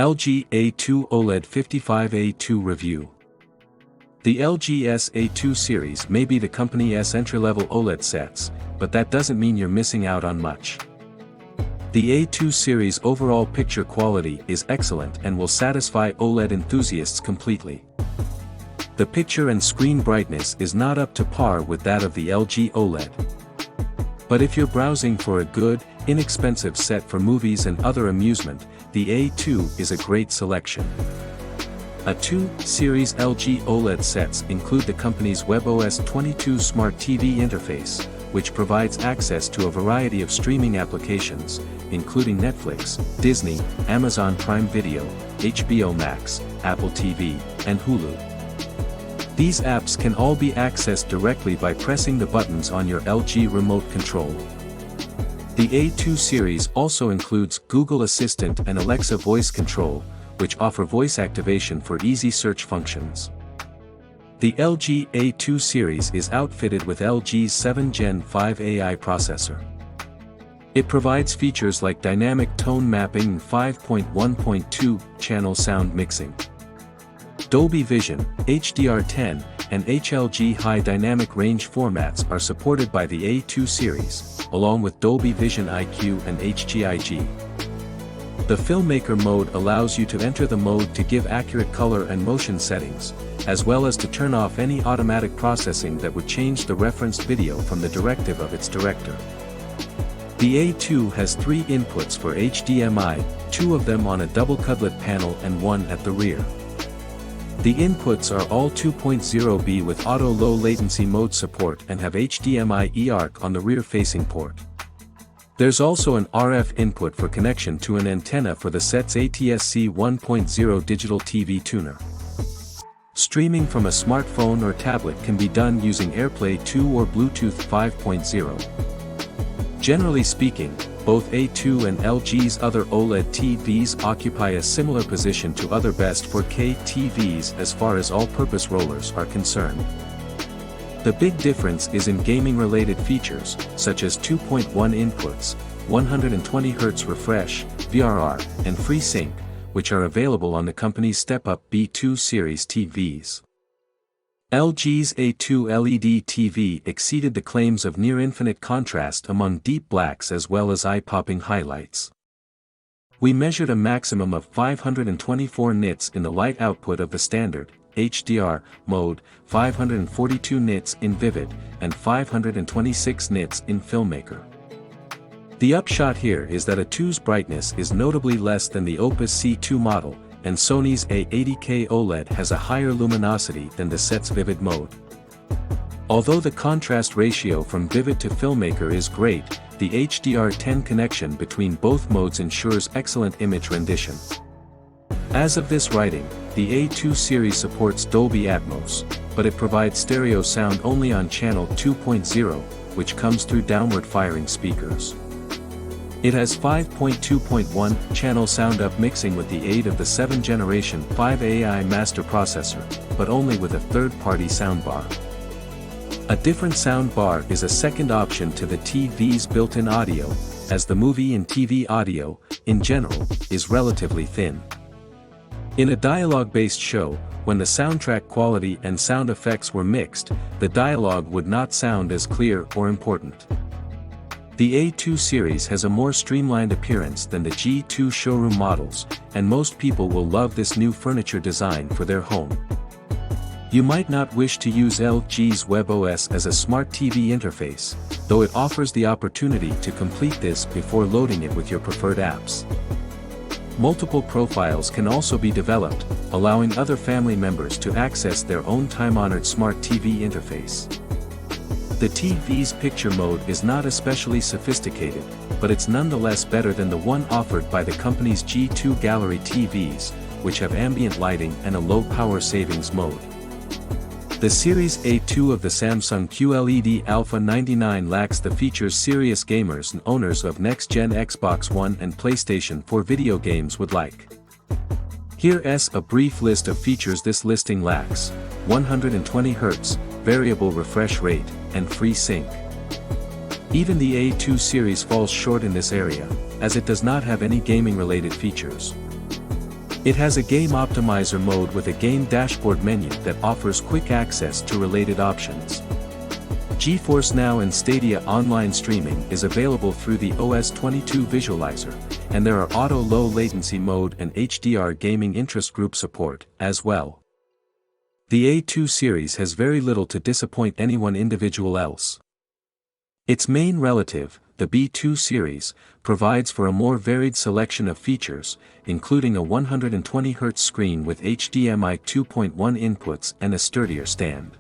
LG A2 OLED55A2 Review. The LG A2 series may be the company's entry-level OLED sets, but that doesn't mean you're missing out on much. The A2 series overall picture quality is excellent and will satisfy OLED enthusiasts completely. The picture and screen brightness is not up to par with that of the LG OLED. But if you're browsing for a good, inexpensive set for movies and other amusement, the A2 is a great selection. A2 series LG OLED sets include the company's WebOS 22 Smart TV interface, which provides access to a variety of streaming applications, including Netflix, Disney, Amazon Prime Video, HBO Max, Apple TV, and Hulu. These apps can all be accessed directly by pressing the buttons on your LG remote control. The A2 series also includes Google Assistant and Alexa voice control, which offer voice activation for easy search functions. The LG A2 series is outfitted with LG's 7 Gen 5 AI processor. It provides features like dynamic tone mapping and 5.1.2 channel sound mixing. Dolby Vision, HDR10, and HLG high dynamic range formats are supported by the A2 series, along with Dolby Vision IQ and HGIG. The Filmmaker mode allows you to enter the mode to give accurate color and motion settings, as well as to turn off any automatic processing that would change the referenced video from the directive of its director. The A2 has 3 inputs for HDMI, 2 of them on a double cutlet panel and 1 at the rear. The inputs are all 2.0B with auto low latency mode support and have HDMI eARC on the rear-facing port. There's also an RF input for connection to an antenna for the set's ATSC 1.0 digital TV tuner. Streaming from a smartphone or tablet can be done using AirPlay 2 or Bluetooth 5.0. Generally speaking, both A2 and LG's other OLED TVs occupy a similar position to other best 4K TVs as far as all-purpose rollers are concerned. The big difference is in gaming-related features, such as 2.1 inputs, 120Hz refresh, VRR, and FreeSync, which are available on the company's step-up B2 series TVs. LG's A2 LED TV exceeded the claims of near-infinite contrast among deep blacks as well as eye-popping highlights. We measured a maximum of 524 nits in the light output of the standard, HDR, mode, 542 nits in Vivid, and 526 nits in Filmmaker. The upshot here is that A2's brightness is notably less than the Opus C2 model, and Sony's A80K OLED has a higher luminosity than the set's Vivid mode. Although the contrast ratio from Vivid to Filmmaker is great, the HDR10 connection between both modes ensures excellent image rendition. As of this writing, the A2 series supports Dolby Atmos, but it provides stereo sound only on channel 2.0, which comes through downward-firing speakers. It has 5.2.1 channel sound up mixing with the aid of the 7th generation 5 AI master processor, but only with a third-party soundbar. A different soundbar is a second option to the TV's built-in audio, as the movie and TV audio, in general, is relatively thin. In a dialogue-based show, when the soundtrack quality and sound effects were mixed, the dialogue would not sound as clear or important. The A2 series has a more streamlined appearance than the G2 showroom models, and most people will love this new furniture design for their home. You might not wish to use LG's WebOS as a smart TV interface, though it offers the opportunity to complete this before loading it with your preferred apps. Multiple profiles can also be developed, allowing other family members to access their own time-honored smart TV interface. The TV's picture mode is not especially sophisticated, but it's nonetheless better than the one offered by the company's G2 Gallery TVs, which have ambient lighting and a low power savings mode. The Series A2 of the Samsung QLED Alpha 99 lacks the features serious gamers and owners of next-gen Xbox One and PlayStation 4 video games would like. Here's a brief list of features this listing lacks: 120Hz, variable refresh rate, and FreeSync. Even the A2 series falls short in this area, as it does not have any gaming-related features. It has a game optimizer mode with a game dashboard menu that offers quick access to related options. GeForce Now and Stadia online streaming is available through the OS/22 visualizer, and there are auto low latency mode and HDR gaming interest group support, as well. The A2 series has very little to disappoint anyone individual else. Its main relative, the B2 series, provides for a more varied selection of features, including a 120Hz screen with HDMI 2.1 inputs and a sturdier stand.